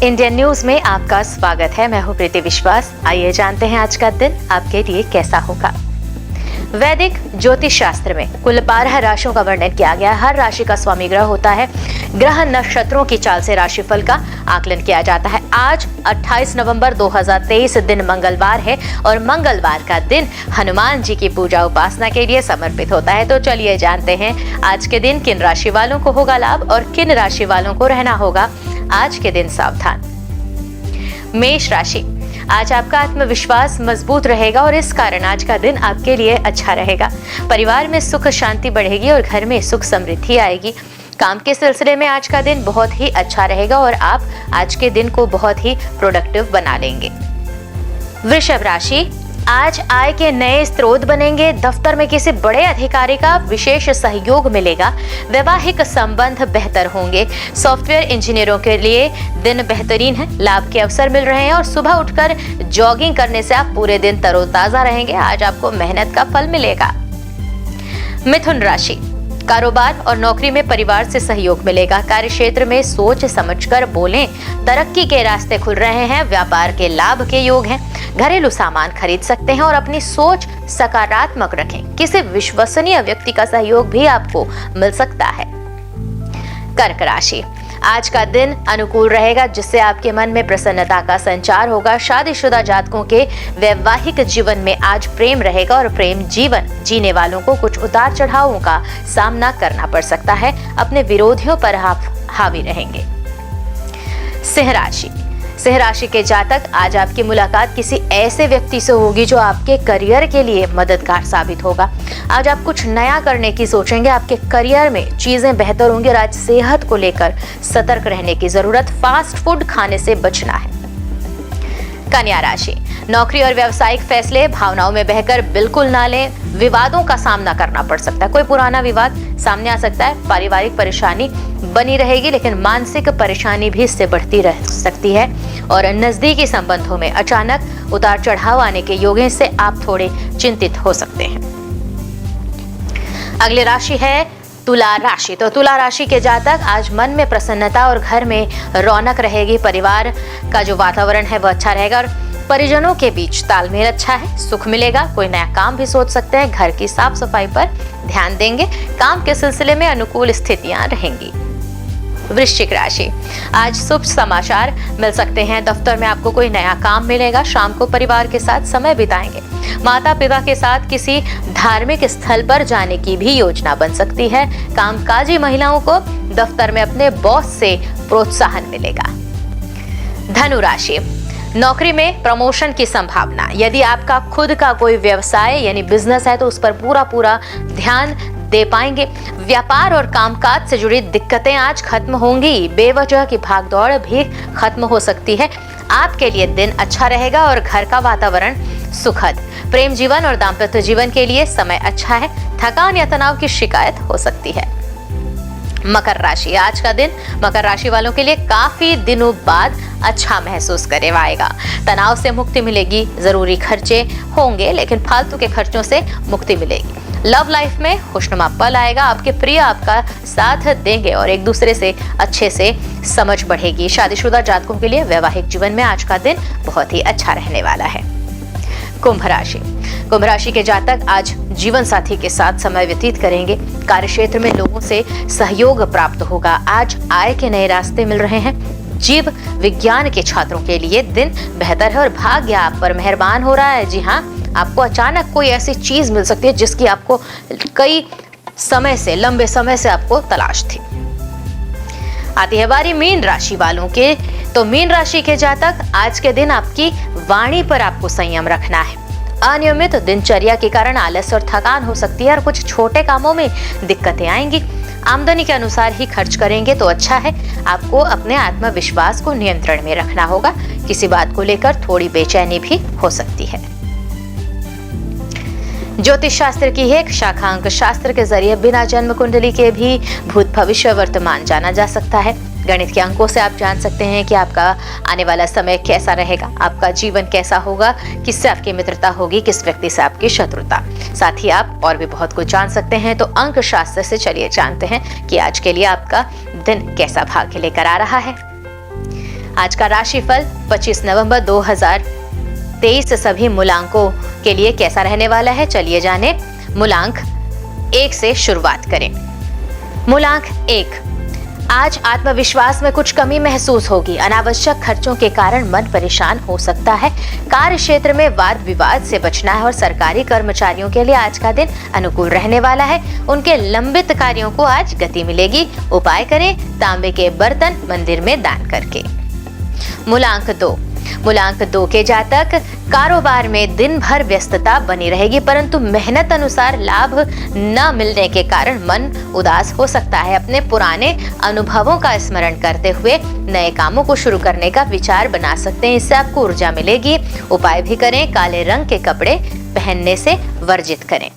Indian news में आपका स्वागत है। मैं हूं प्रीति विश्वास। आइए जानते हैं आज का दिन आपके लिए कैसा होगा। वैदिक ज्योतिष शास्त्र में कुल 12 राशियों का वर्णन किया गया। हर राशि का स्वामी ग्रह होता है। ग्रह नक्षत्रों की चाल से राशिफल का आकलन किया जाता है। आज 28 नवंबर 2023 दिन मंगलवार है और मंगलवार का दिन हनुमान जी की पूजा उपासना के लिए समर्पित होता है। तो चलिए जानते हैं आज के दिन किन राशि वालों को होगा लाभ और किन राशि वालों को रहना होगा आज के दिन सावधान। मेष राशि, आज आपका आत्मविश्वास मजबूत रहेगा और इस कारण आज का दिन आपके लिए अच्छा रहेगा। परिवार में सुख शांति बढ़ेगी और घर में सुख समृद्धि आएगी। काम के सिलसिले में आज का दिन बहुत ही अच्छा रहेगा और आप आज के दिन को बहुत ही प्रोडक्टिव बना लेंगे। वृषभ राशि, आज आय के नए स्रोत बनेंगे। दफ्तर में किसी बड़े अधिकारी का विशेष सहयोग मिलेगा। वैवाहिक संबंध बेहतर होंगे। सॉफ्टवेयर इंजीनियरों के लिए दिन बेहतरीन है। लाभ के अवसर मिल रहे हैं और सुबह उठकर जॉगिंग करने से आप पूरे दिन तरोताजा रहेंगे। आज आपको मेहनत का फल मिलेगा। मिथुन राशि, कारोबार और नौकरी में परिवार से सहयोग मिलेगा। कार्य क्षेत्र में सोच समझकर बोलें। तरक्की के रास्ते खुल रहे हैं। व्यापार के लाभ के योग हैं। घरेलू सामान खरीद सकते हैं और अपनी सोच सकारात्मक रखें। किसी विश्वसनीय व्यक्ति का सहयोग भी आपको मिल सकता है। कर्क राशि, आज का दिन अनुकूल रहेगा जिससे आपके मन में प्रसन्नता का संचार होगा। शादीशुदा जातकों के वैवाहिक जीवन में आज प्रेम रहेगा और प्रेम जीवन जीने वालों को कुछ उतार चढ़ावों का सामना करना पड़ सकता है। अपने विरोधियों पर आप हावी रहेंगे। सिंह राशि, सिंह राशि के जातक, आज आपकी मुलाकात किसी ऐसे व्यक्ति से होगी जो आपके करियर के लिए मददगार साबित होगा। आज आप कुछ नया करने की सोचेंगे। आपके करियर में चीजें बेहतर होंगी और आज सेहत को लेकर सतर्क रहने की जरूरत। फास्ट फूड खाने से बचना है। कन्या राशि, नौकरी और व्यावसायिक फैसले भावनाओं में बहकर बिल्कुल ना लें। विवादों का सामना करना पड़ सकता है। कोई पुराना विवाद सामने आ सकता है। पारिवारिक परेशानी बनी रहेगी लेकिन मानसिक परेशानी भी इससे बढ़ती रह सकती है और नजदीकी संबंधों में अचानक उतार चढ़ाव आने के योग हैं। इससे आप थोड़े चिंतित हो सकते हैं। अगली राशि है तुला राशि। तो तुला राशि के जातक, आज मन में प्रसन्नता और घर में रौनक रहेगी। परिवार का जो वातावरण है वह अच्छा रहेगा और परिजनों के बीच तालमेल अच्छा है। सुख मिलेगा। कोई नया काम भी सोच सकते हैं। घर की साफ सफाई पर ध्यान देंगे। काम के सिलसिले में अनुकूल स्थितियां रहेंगी। वृश्चिक राशि, आज शुभ समाचार मिल सकते हैं। दफ्तर में आपको कोई नया काम मिलेगा। शाम को परिवार के साथ समय बिताएंगे। माता पिता के साथ किसी धार्मिक स्थल पर जाने की भी योजना बन सकती है। कामकाजी महिलाओं को दफ्तर में अपने बॉस से प्रोत्साहन मिलेगा। धनु राशि, नौकरी में प्रमोशन की संभावना। यदि आपका खुद का कोई व्यवसाय यानी बिजनेस है तो उस पर पूरा ध्यान दे पाएंगे। व्यापार और कामकाज से जुड़ी दिक्कतें आज खत्म होंगी। बेवजह की भागदौड़ भी खत्म हो सकती है। आपके लिए दिन अच्छा रहेगा और घर का वातावरण सुखद। प्रेम जीवन और दाम्पत्य जीवन के लिए समय अच्छा है। थकान या तनाव की शिकायत हो सकती है। मकर राशि, आज का दिन मकर राशि वालों के लिए काफी दिनों बाद अच्छा महसूस करवाएगा। तनाव से मुक्ति मिलेगी। जरूरी खर्चे होंगे लेकिन फालतू के खर्चों से मुक्ति मिलेगी। लव लाइफ में खुशनुमा पल आएगा। आपके प्रिय आपका साथ देंगे और एक दूसरे से अच्छे से समझ बढ़ेगी। शादीशुदा जातकों के लिए वैवाहिक जीवन में आज का दिन बहुत ही अच्छा रहने वाला है। कुंभ राशि, कुंभ राशि के जातक आज जीवन साथी के साथ समय व्यतीत करेंगे। कार्य क्षेत्र में लोगों से सहयोग प्राप्त होगा। आज आय के नए रास्ते मिल रहे हैं। जीव विज्ञान के छात्रों के लिए दिन बेहतर है और भाग्य आप पर मेहरबान हो रहा है। जी हाँ, आपको अचानक कोई ऐसी चीज मिल सकती है जिसकी आपको कई समय से लंबे समय से आपको तलाश थी। आती है बारी मीन राशि वालों के। तो मीन राशि के जातक, आज के दिन आपकी वाणी पर आपको संयम रखना है। अनियमित दिनचर्या के कारण आलस और थकान हो सकती है और कुछ छोटे कामों में दिक्कतें आएंगी। आमदनी के अनुसार ही खर्च करेंगे तो अच्छा है। आपको अपने आत्मविश्वास को नियंत्रण में रखना होगा। किसी बात को लेकर थोड़ी बेचैनी भी हो सकती है। ज्योतिष शास्त्र की एक शाखा अंक शास्त्र के जरिए बिना जन्म कुंडली के भी भूत भविष्य वर्तमान जाना जा सकता है। गणित के अंकों से आप जान सकते हैं कि आपका आने वाला समय कैसा रहेगा, आपका जीवन कैसा होगा, किससे आपकी मित्रता होगी, किस व्यक्ति से आपकी शत्रुता। साथ ही आप और भी बहुत कुछ जान सकते हैं। तो अंक शास्त्र से चलिए जानते हैं कि आज के लिए आपका दिन कैसा भाग्य लेकर आ रहा है। आज का राशिफल 25 नवंबर 2023 सभी मूलांकों के लिए कैसा रहने वाला है, चलिए जाने। मूलांक 1 से शुरुआत करें। मूलांक 1, आज आत्मविश्वास में कुछ कमी महसूस होगी। अनावश्यक खर्चों के कारण मन परेशान हो सकता है। कार्य क्षेत्र में वाद विवाद से बचना है और सरकारी कर्मचारियों के लिए आज का दिन अनुकूल रहने वाला है। उनके लंबित कार्यों को आज गति मिलेगी। उपाय करें, तांबे के बर्तन मंदिर में दान करके। मूलांक 2, मूलांक 2 के जातक, कारोबार में दिन भर व्यस्तता बनी रहेगी, परंतु मेहनत अनुसार लाभ न मिलने के कारण मन उदास हो सकता है। अपने पुराने अनुभवों का स्मरण करते हुए नए कामों को शुरू करने का विचार बना सकते हैं, इससे आपको ऊर्जा मिलेगी। उपाय भी करें, काले रंग के कपड़े पहनने से वर्जित करें।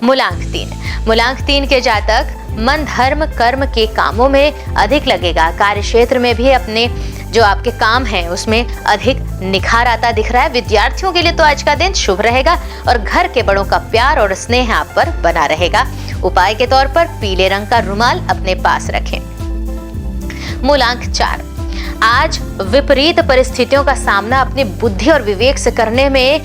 मूलांक 3, मूलांक 3 के जातक, मन धर्म कर्म के कामों में अधिक लगेगा। कार्य क्षेत्र में भी अपने जो आपके काम हैं उसमें अधिक निखार आता दिख रहा है। विद्यार्थियों के लिए तो आज का दिन शुभ रहेगा और घर के बड़ों का प्यार और स्नेह आप पर बना रहेगा। उपाय के तौर पर पीले रंग का रुमाल अपने पास रखें। मूलांक 4, आज विपरीत परिस्थितियों का सामना अपनी बुद्धि और विवेक से करने में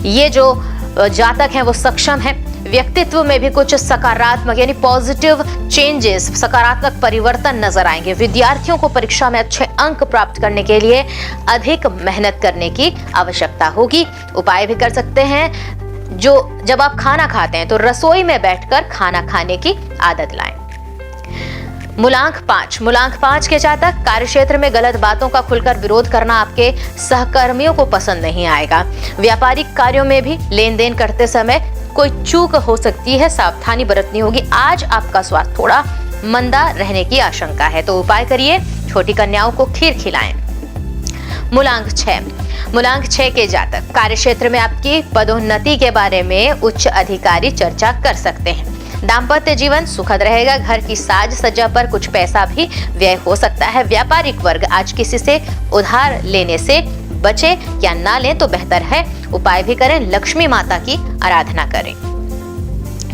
ये जो जातक हैं वो सक्षम है। व्यक्तित्व में भी कुछ सकारात्मक यानी पॉजिटिव चेंजेस, सकारात्मक परिवर्तन नजर आएंगे। विद्यार्थियों को परीक्षा में अच्छे अंक प्राप्त करने के लिए अधिक मेहनत करने की आवश्यकता होगी। उपाय भी कर सकते हैं, जो जब आप खाना खाते हैं तो रसोई में बैठकर खाना खाने की आदत लाएं। मूलांक 5, मूलांक 5 के जातक, कार्यक्षेत्र में गलत बातों का खुलकर विरोध करना आपके सहकर्मियों को पसंद नहीं आएगा। व्यापारिक कार्यों में भी लेन देन करते समय कोई चूक हो सकती है, सावधानी बरतनी होगी। आज आपका स्वास्थ्य थोड़ा मंदा रहने की आशंका है, तो उपाय करिए, छोटी कन्याओं को खीर खिलाएं। मूलांक 6, मूलांक 6 के जातक, कार्यक्षेत्र में आपकी पदोन्नति के बारे में उच्च अधिकारी चर्चा कर सकते हैं। दाम्पत्य जीवन सुखद रहेगा। घर की साज सज्जा पर कुछ पैसा भी व्यय हो सकता है। व्यापारिक वर्ग आज किसी से उधार लेने से बचे या ना लें तो बेहतर है। उपाय भी करें, लक्ष्मी माता की आराधना करें।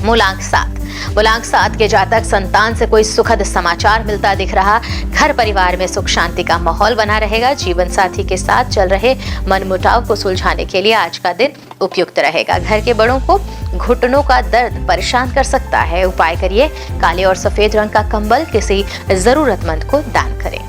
मूलांक 7, मूलांक 7 के जातक, संतान से कोई सुखद समाचार मिलता दिख रहा। घर परिवार में सुख शांति का माहौल बना रहेगा। जीवन साथी के साथ चल रहे मनमुटाव को सुलझाने के लिए आज का दिन उपयुक्त रहेगा। घर के बड़ों को घुटनों का दर्द परेशान कर सकता है। उपाय करिए, काले और सफेद रंग का कंबल किसी जरूरतमंद को दान करें।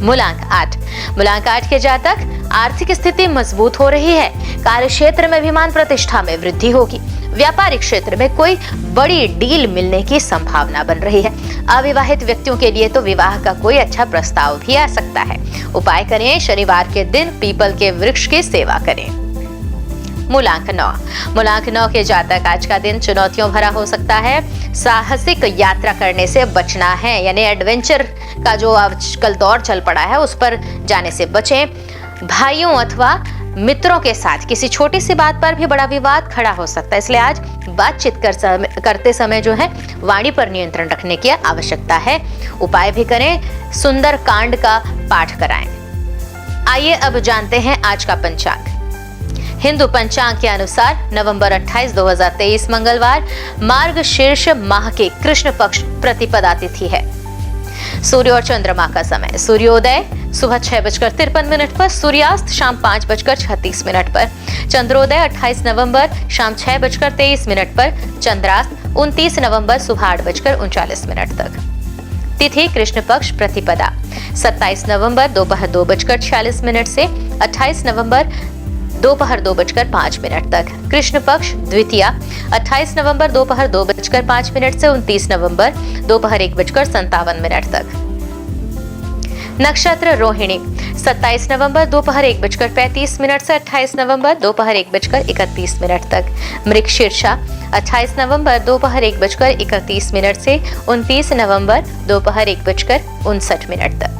मूलांक 8, मूलांक 8 के जातक, आर्थिक स्थिति मजबूत हो रही है। कार्यक्षेत्र में भी मान प्रतिष्ठा में वृद्धि होगी। व्यापारिक क्षेत्र में कोई बड़ी डील मिलने की संभावना बन रही है। अविवाहित व्यक्तियों के लिए तो विवाह का कोई अच्छा प्रस्ताव भी आ सकता है। उपाय करें, शनिवार के दिन पीपल के वृक्ष की सेवा करें। मूलांक 9, मूलांक 9 के जातक, आज का दिन चुनौतियों भरा हो सकता है। साहसिक यात्रा करने से बचना है, यानी एडवेंचर का जो आजकल दौर चल पड़ा है उस पर जाने से बचें। भाइयों अथवा मित्रों के साथ किसी छोटी सी बात पर भी बड़ा विवाद खड़ा हो सकता है, इसलिए आज बातचीत करते समय जो है वाणी पर नियंत्रण रखने की आवश्यकता है। उपाय भी करें, सुंदर कांड का पाठ कराएं। आइए अब जानते हैं आज का पंचांग। हिंदू पंचांग के अनुसार नवंबर 28, 2023 मंगलवार, मार्गशीर्ष माह के कृष्ण पक्ष प्रतिपदा तिथि है। सूर्य और चंद्रमा का समय, सूर्योदय सुबह 6:53 पर, सूर्यास्त शाम 5:36 पर, चंद्रोदय 28 नवंबर शाम 6:23 पर, चंद्रास्त 29 नवंबर सुबह 8:39 तक। तिथि कृष्ण पक्ष प्रतिपदा 27 नवंबर दोपहर 2:46 से 28 नवंबर दोपहर 2:05 तक। कृष्ण पक्ष द्वितीया 28 नवंबर दोपहर 2:05 से 29 नवंबर दोपहर 1:57 तक। नक्षत्र रोहिणी 27 नवंबर दोपहर 1:35 से 28 नवंबर दोपहर 1:31 तक। मृगशीर्षा 28 नवंबर दोपहर 1:31 से 29 नवंबर दोपहर 1:59 तक।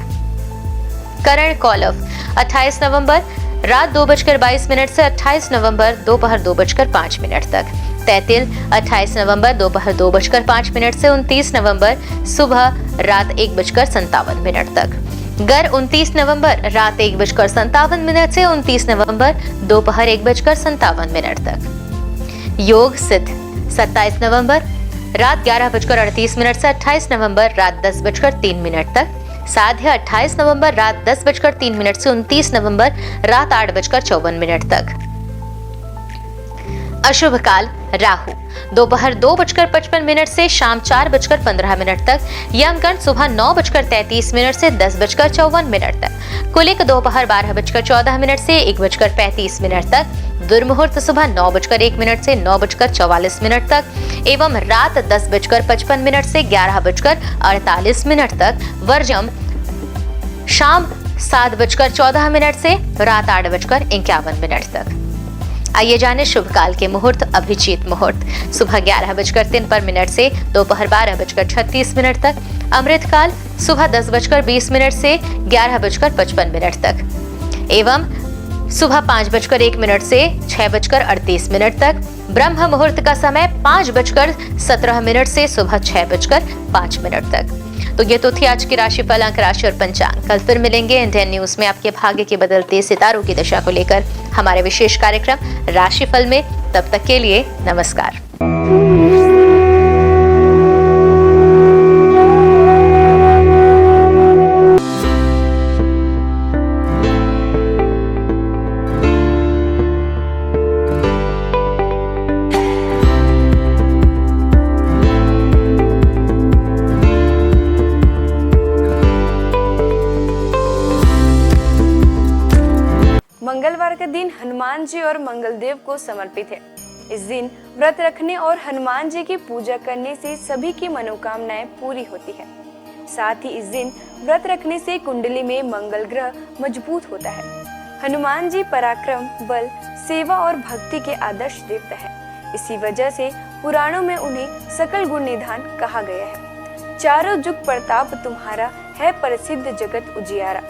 करण कौलव 28 नवंबर रात 2:22 से 28 नवंबर दोपहर 2:05 तक। तैतिल 28 नवंबर दोपहर 2:05 से 29 नवंबर सुबह रात 1:57 तक। गर 29 नवंबर रात 1:57 से 29 नवंबर दोपहर 1:57 तक। योग सिद्ध 27 नवंबर रात 11:38 से 28 नवंबर रात 10:03 तक। साध्य 28 नवंबर रात 10:03 से 29 नवंबर रात 8:54 तक। अशुभ काल राहु दोपहर 2:55 से शाम 4:15 तक। यमगंड सुबह 9:33 से 10:54 तक। कुलिक दोपहर 12:14 से 1:35 तक। दुर्मुहूर्त सुबह 9:01 से 9:44 तक एवं रात 10:55 से 11:48 तक। वर्जम शाम 7:14 से रात 8:51 तक। आइए जाने शुभ काल के मुहूर्त। अभिजीत मुहूर्त सुबह 11:03 से दोपहर 12:36 तक। अमृत काल सुबह 10:20 से 11:55 तक एवं सुबह 5:01 से 6:38 तक। ब्रह्म मुहूर्त का समय 5:17 से सुबह 6:05 तक। तो ये तो थी आज की राशिफल, अंक राशि और पंचांग। कल फिर मिलेंगे इंडियन न्यूज में आपके भाग्य के बदलते सितारों की दशा को लेकर हमारे विशेष कार्यक्रम राशिफल में। तब तक के लिए नमस्कार। मंगलवार का दिन हनुमान जी और मंगलदेव को समर्पित है। इस दिन व्रत रखने और हनुमान जी की पूजा करने से सभी की मनोकामनाएं पूरी होती है। साथ ही इस दिन व्रत रखने से कुंडली में मंगल ग्रह मजबूत होता है। हनुमान जी पराक्रम, बल, सेवा और भक्ति के आदर्श देवता है। इसी वजह से पुराणों में उन्हें सकल गुण निधान कहा गया है। चारों जुग प्रताप तुम्हारा है प्रसिद्ध जगत उजियारा।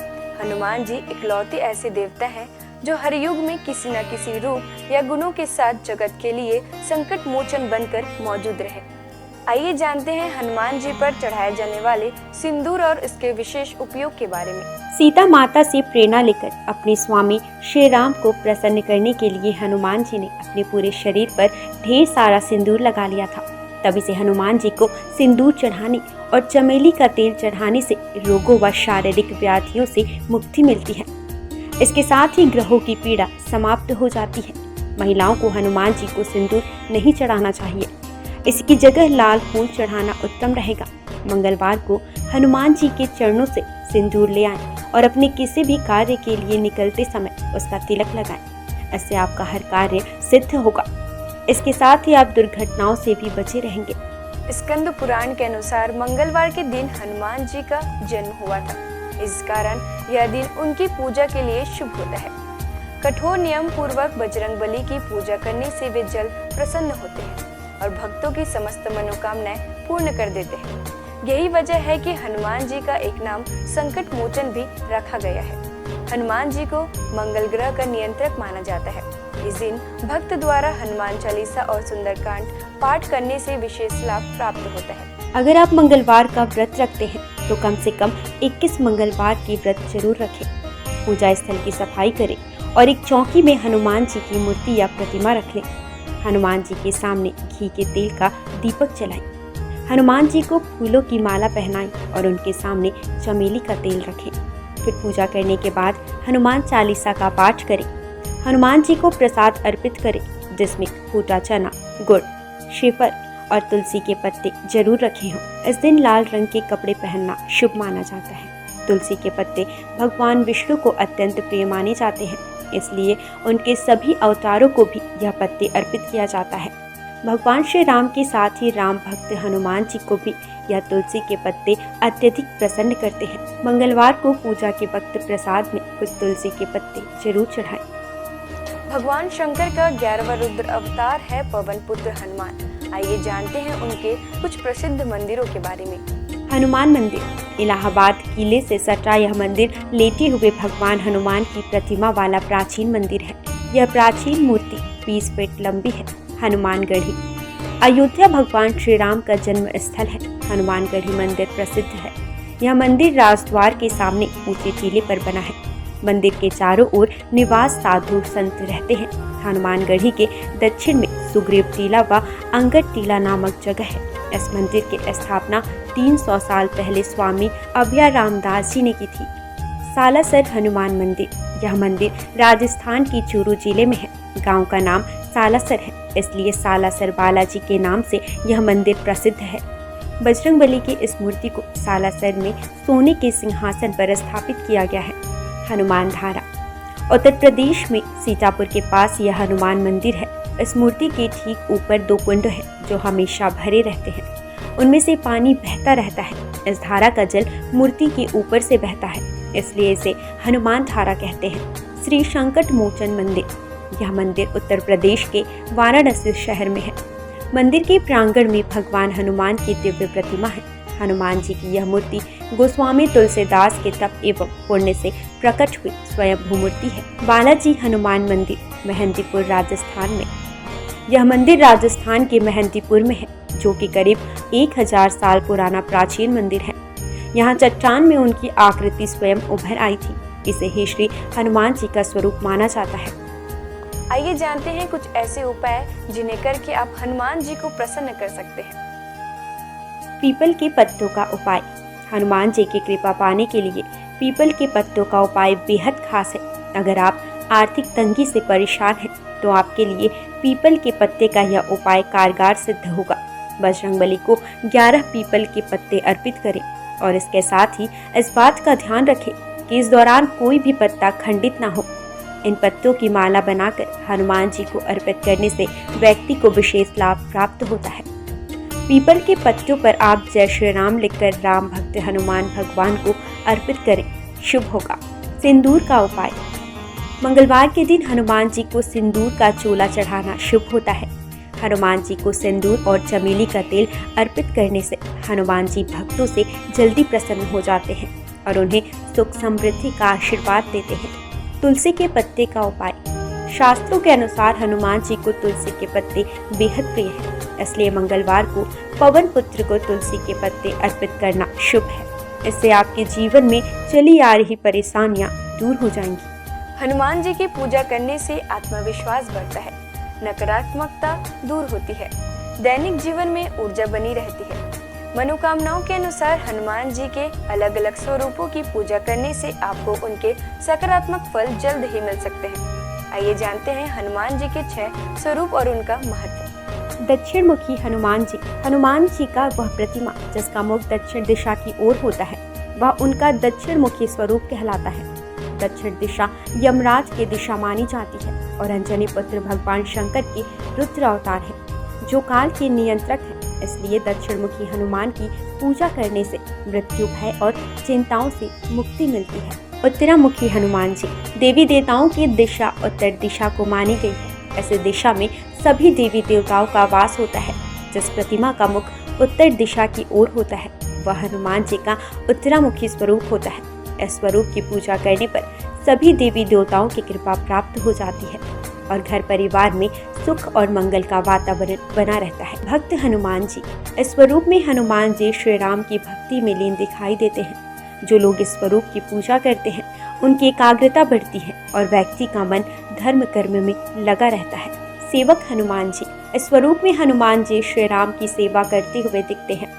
हनुमान जी इकलौते ऐसे देवता हैं जो हर युग में किसी न किसी रूप या गुणों के साथ जगत के लिए संकट मोचन बनकर मौजूद रहे। आइए जानते हैं हनुमान जी पर चढ़ाए जाने वाले सिंदूर और इसके विशेष उपयोग के बारे में। सीता माता से प्रेरणा लेकर अपने स्वामी श्री राम को प्रसन्न करने के लिए हनुमान जी ने अपने पूरे शरीर पर ढेर सारा सिंदूर लगा लिया था। तभी से हनुमान जी को सिंदूर चढ़ाने और चमेली का तेल चढ़ाने से रोगों व शारीरिक व्याधियों से मुक्ति मिलती है। इसके साथ ही ग्रहों की पीड़ा समाप्त हो जाती है। महिलाओं को हनुमान जी को सिंदूर नहीं चढ़ाना चाहिए, इसकी जगह लाल फूल चढ़ाना उत्तम रहेगा। मंगलवार को हनुमान जी के चरणों से सिंदूर ले आएं और अपने किसी भी कार्य के लिए निकलते समय उसका तिलक लगाएं। इससे आपका हर कार्य सिद्ध होगा। इसके साथ ही आप दुर्घटनाओं से भी बचे रहेंगे। स्कंद पुराण के अनुसार मंगलवार के दिन हनुमान जी का जन्म हुआ था। इस कारण यह दिन उनकी पूजा के लिए शुभ होता है। कठोर नियम पूर्वक बजरंगबली की पूजा करने से वे जल्द प्रसन्न होते हैं और भक्तों की समस्त मनोकामनाएं पूर्ण कर देते हैं। यही वजह है कि हनुमान जी का एक नाम संकट मोचन भी रखा गया है। हनुमान जी को मंगल ग्रह का नियंत्रक माना जाता है। इस दिन भक्त द्वारा हनुमान चालीसा और सुंदरकांड पाठ करने से विशेष लाभ प्राप्त होता है। अगर आप मंगलवार का व्रत रखते हैं तो कम से कम 21 मंगलवार की व्रत जरूर रखें। पूजा स्थल की सफाई करें और एक चौकी में हनुमान जी की मूर्ति या प्रतिमा रख लें। हनुमान जी के सामने घी के तेल का दीपक जलाएं। हनुमान जी को फूलों की माला पहनाएं और उनके सामने चमेली का तेल रखें। फिर पूजा करने के बाद हनुमान चालीसा का पाठ करें। हनुमान जी को प्रसाद अर्पित करें, जिसमें फूटा चना, गुड़, श्रीफल और तुलसी के पत्ते जरूर रखे हों। इस दिन लाल रंग के कपड़े पहनना शुभ माना जाता है। तुलसी के पत्ते भगवान विष्णु को अत्यंत प्रिय माने जाते हैं, इसलिए उनके सभी अवतारों को भी यह पत्ते अर्पित किया जाता है। भगवान श्री राम के साथ ही राम भक्त हनुमान जी को भी यह तुलसी के पत्ते अत्यधिक प्रसन्न करते हैं। मंगलवार को पूजा के वक्त प्रसाद में कुछ तुलसी के पत्ते जरूर चढ़ाएं। भगवान शंकर का 11वां रुद्र अवतार है पवन पुत्र हनुमान। आइए जानते हैं उनके कुछ प्रसिद्ध मंदिरों के बारे में। हनुमान मंदिर इलाहाबाद किले से सटा यह मंदिर लेटे हुए भगवान हनुमान की प्रतिमा वाला प्राचीन मंदिर है। यह प्राचीन मूर्ति 20 फीट लंबी है। हनुमानगढ़ी अयोध्या भगवान श्री राम का जन्म स्थल है। हनुमानगढ़ी मंदिर प्रसिद्ध है। यह मंदिर राजद्वार के सामने ऊंचे टीले पर बना है। मंदिर के चारों ओर निवास साधु संत रहते हैं। हनुमानगढ़ी के दक्षिण में सुग्रीव टीला व अंगद टीला नामक जगह है। इस मंदिर की स्थापना 300 साल पहले स्वामी अभय रामदास जी ने की थी। सालासर हनुमान मंदिर, यह मंदिर राजस्थान की चूरू जिले में है। गांव का नाम सालासर है, इसलिए सालासर बालाजी के नाम से यह मंदिर प्रसिद्ध है। बजरंगबली की इस मूर्ति को सालासर में सोने के सिंहासन पर स्थापित किया गया है। हनुमान धारा, उत्तर प्रदेश में सीतापुर के पास यह हनुमान मंदिर है। इस मूर्ति के ठीक ऊपर 2 कुंड हैं जो हमेशा भरे रहते हैं। उनमें से पानी बहता रहता है। इस धारा का जल मूर्ति के ऊपर से बहता है, इसलिए इसे हनुमान धारा कहते हैं। श्री संकट मोचन मंदिर, यह मंदिर उत्तर प्रदेश के वाराणसी शहर में है। मंदिर के प्रांगण में भगवान हनुमान की दिव्य प्रतिमा है। हनुमान जी की यह मूर्ति गोस्वामी तुलसीदास के तप एवं पुण्य से प्रकट हुई स्वयं मूर्ति है। बालाजी हनुमान मंदिर, मेहंदीपुर, राजस्थान में। यह मंदिर राजस्थान के मेहंदीपुर में है, जो कि करीब 1000 साल पुराना प्राचीन मंदिर है। यहाँ चट्टान में उनकी आकृति स्वयं उभर आई थी। इसे ही श्री हनुमान जी का स्वरूप माना जाता है। आइए जानते हैं कुछ ऐसे उपाय जिन्हें करके आप हनुमान जी को प्रसन्न कर सकते हैं। पीपल के पत्तों का उपाय। हनुमान जी की कृपा पाने के लिए पीपल के पत्तों का उपाय बेहद खास है। अगर आप आर्थिक तंगी से परेशान हैं तो आपके लिए पीपल के पत्ते का यह उपाय कारगर सिद्ध होगा। बजरंगबली को 11 पीपल के पत्ते अर्पित करें और इसके साथ ही इस बात का ध्यान रखें कि इस दौरान कोई भी पत्ता खंडित न हो। इन पत्तों की माला बनाकर हनुमान जी को अर्पित करने से व्यक्ति को विशेष लाभ प्राप्त होता है। पीपल के पत्तों पर आप जय श्री राम लिखकर राम भक्त हनुमान भगवान को अर्पित करें, शुभ होगा। सिंदूर का उपाय। मंगलवार के दिन हनुमान जी को सिंदूर का चोला चढ़ाना शुभ होता है। हनुमान जी को सिंदूर और चमेली का तेल अर्पित करने से हनुमान जी भक्तों से जल्दी प्रसन्न हो जाते हैं और उन्हें सुख समृद्धि का आशीर्वाद देते हैं। तुलसी के पत्ते का उपाय। शास्त्रों के अनुसार हनुमान जी को तुलसी के पत्ते बेहद प्रिय हैं, इसलिए मंगलवार को पवन पुत्र को तुलसी के पत्ते अर्पित करना शुभ है। इससे आपके जीवन में चली आ रही परेशानियां दूर हो जाएंगी। हनुमान जी की पूजा करने से आत्मविश्वास बढ़ता है, नकारात्मकता दूर होती है, दैनिक जीवन में ऊर्जा बनी रहती है। मनोकामनाओं के अनुसार हनुमान जी के अलग अलग स्वरूपों की पूजा करने से आपको उनके सकारात्मक फल जल्द ही मिल सकते हैं। आइए जानते हैं हनुमान जी के 6 स्वरूप और उनका महत्व। दक्षिण मुखी हनुमान जी। हनुमान जी का वह प्रतिमा जिसका मुख दक्षिण दिशा की ओर होता है, वह उनका दक्षिण मुखी स्वरूप कहलाता है। दक्षिण दिशा यमराज की दिशा मानी जाती है और अंजनी पुत्र भगवान शंकर के रुद्र अवतार है, जो काल के नियंत्रक है। इसलिए दक्षिण मुखी हनुमान की पूजा करने से मृत्यु, भय और चिंताओं से मुक्ति मिलती है। उत्तरामुखी हनुमान जी। देवी देवताओं की दिशा उत्तर दिशा को मानी गई है। ऐसे दिशा में सभी देवी देवताओं का वास होता है। जिस प्रतिमा का मुख उत्तर दिशा की ओर होता है, वह हनुमान जी का उत्तरामुखी स्वरूप होता है। इस स्वरूप की पूजा करने पर सभी देवी देवताओं की कृपा प्राप्त हो जाती है और घर परिवार में सुख और मंगल का वातावरण बना रहता है। भक्त हनुमान जी। इस स्वरूप में हनुमान जी श्री राम की भक्ति में लीन दिखाई देते हैं। जो लोग इस स्वरूप की पूजा करते हैं, उनकी एकाग्रता बढ़ती है और व्यक्ति का मन धर्म कर्म में लगा रहता है। सेवक हनुमान जी। इस स्वरूप में हनुमान जी श्री राम की सेवा करते हुए दिखते हैं।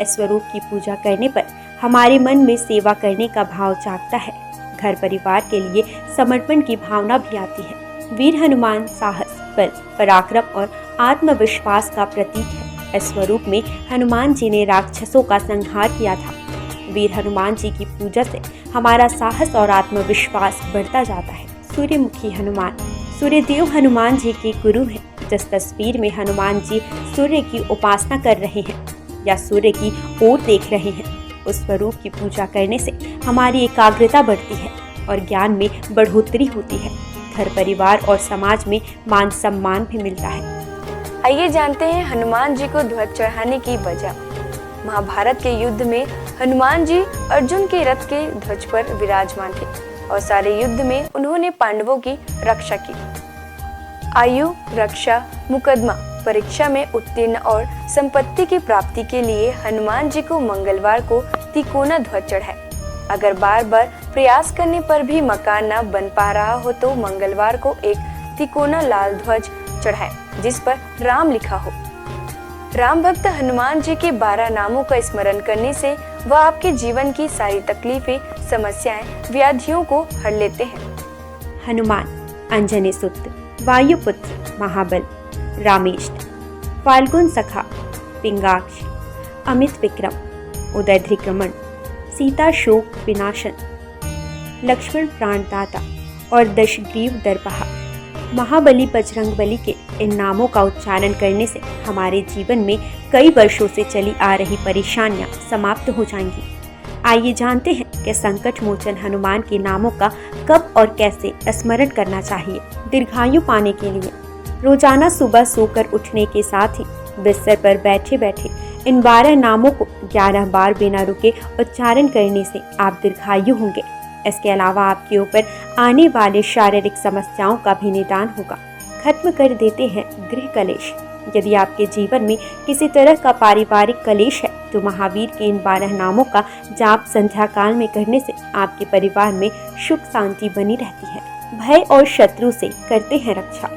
इस स्वरूप की पूजा करने पर हमारे मन में सेवा करने का भाव जागता है। घर परिवार के लिए समर्पण की भावना भी आती है। वीर हनुमान साहस, बल, पराक्रम और आत्मविश्वास का प्रतीक है। इस स्वरूप में हनुमान जी ने राक्षसों का संहार किया था। वीर हनुमान जी की पूजा से हमारा साहस और आत्मविश्वास बढ़ता जाता है। सूर्यमुखी हनुमान। सूर्यदेव हनुमान जी के गुरु हैं। जिस तस्वीर में हनुमान जी सूर्य की उपासना कर रहे हैं या सूर्य की ओर देख रहे हैं, उस स्वरूप की पूजा करने से हमारी एकाग्रता बढ़ती है और ज्ञान में बढ़ोतरी होती है। घर परिवार और समाज में मान सम्मान भी मिलता है। आइए जानते हैं हनुमान जी को ध्वज चढ़ाने की वजह। महाभारत के युद्ध में हनुमान जी अर्जुन के रथ के ध्वज पर विराजमान थे और सारे युद्ध में उन्होंने पांडवों की रक्षा की। आयु, रक्षा, मुकदमा, परीक्षा में उत्तीर्ण और संपत्ति की प्राप्ति के लिए हनुमान जी को मंगलवार को तिकोना ध्वज चढ़ाए। अगर बार बार प्रयास करने पर भी मकान न बन पा रहा हो तो मंगलवार को एक तिकोना लाल ध्वज चढ़ाए जिस पर राम लिखा हो। राम भक्त हनुमान जी के 12 नामों का स्मरण करने से वह आपके जीवन की सारी तकलीफें, समस्याएं, व्याधियों को हर लेते हैं। हनुमान, अंजनी सुत, वायुपुत्र, महाबल, रामेष्ट, फाल्गुन सखा, पिंगाक्ष, अमित विक्रम, उदय धृक्रमण, सीता शोक विनाशन, लक्ष्मण प्राणदाता और दशग्रीव दर्पहा। महाबली बजरंगबली के इन नामों का उच्चारण करने से हमारे जीवन में कई वर्षों से चली आ रही परेशानियां समाप्त हो जाएंगी। आइए जानते हैं कि संकट मोचन हनुमान के नामों का कब और कैसे स्मरण करना चाहिए। दीर्घायु पाने के लिए रोजाना सुबह सोकर उठने के साथ ही बिस्तर पर बैठे बैठे इन 12 नामों को 11 बार बिना रुके उच्चारण करने से आप दीर्घायु होंगे। इसके अलावा आपके ऊपर आने वाले शारीरिक समस्याओं का भी निदान होगा। खत्म कर देते हैं गृह कलेश। यदि आपके जीवन में किसी तरह का पारिवारिक कलेश है तो महावीर के इन 12 नामों का जाप संध्या काल में करने से आपके परिवार में सुख शांति बनी रहती है। भय और शत्रु से करते हैं रक्षा।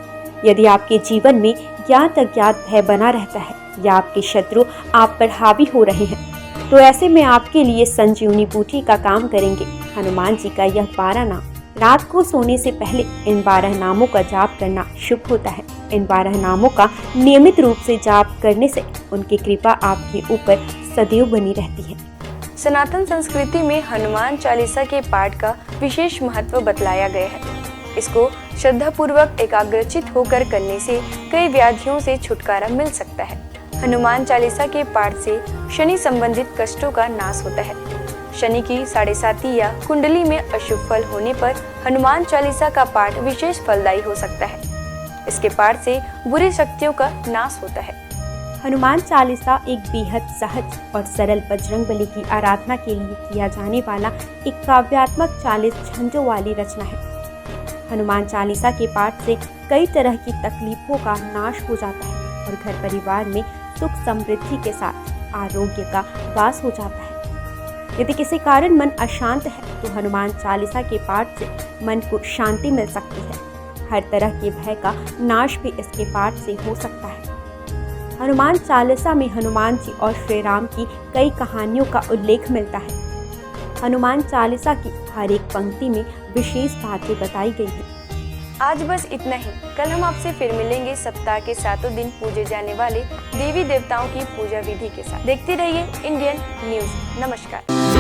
यदि आपके जीवन में ज्ञात अज्ञात भय बना रहता है या आपके शत्रु आप पर हावी हो रहे हैं तो ऐसे में आपके लिए संजीवनी बूटी का काम करेंगे हनुमान जी का यह 12 नाम। रात को सोने से पहले इन 12 नामों का जाप करना शुभ होता है। इन 12 नामों का नियमित रूप से जाप करने से उनकी कृपा आपके ऊपर सदैव बनी रहती है। सनातन संस्कृति में हनुमान चालीसा के पाठ का विशेष महत्व बतलाया गया है। इसको श्रद्धापूर्वक एकाग्रचित होकर करने से कई व्याधियों से छुटकारा मिल सकता है। हनुमान चालीसा के पाठ से शनि संबंधित कष्टों का नाश होता है। शनि की 7.5 या कुंडली में अशुभ फल होने पर हनुमान चालीसा का पाठ विशेष फलदायी हो सकता है। इसके पाठ से बुरी शक्तियों का नाश होता है। हनुमान चालीसा एक बेहद सहज और सरल बजरंगबली की आराधना के लिए किया जाने वाला एक काव्यात्मक 40 छंदों वाली रचना है। हनुमान चालीसा के पाठ से कई तरह की तकलीफों का नाश हो जाता है और घर परिवार में सुख समृद्धि के साथ आरोग्य का वास हो जाता है। यदि किसी कारण मन अशांत है तो हनुमान चालीसा के पाठ से मन को शांति मिल सकती है। हर तरह के भय का नाश भी इसके पाठ से हो सकता है। हनुमान चालीसा में हनुमान जी और श्री राम की कई कहानियों का उल्लेख मिलता है। हनुमान चालीसा की हर एक पंक्ति में विशेष बातें बताई गई हैं। आज बस इतना ही। कल हम आपसे फिर मिलेंगे सप्ताह के 7 दिन पूजे जाने वाले देवी देवताओं की पूजा विधि के साथ। देखते रहिए इंडियन न्यूज़। नमस्कार।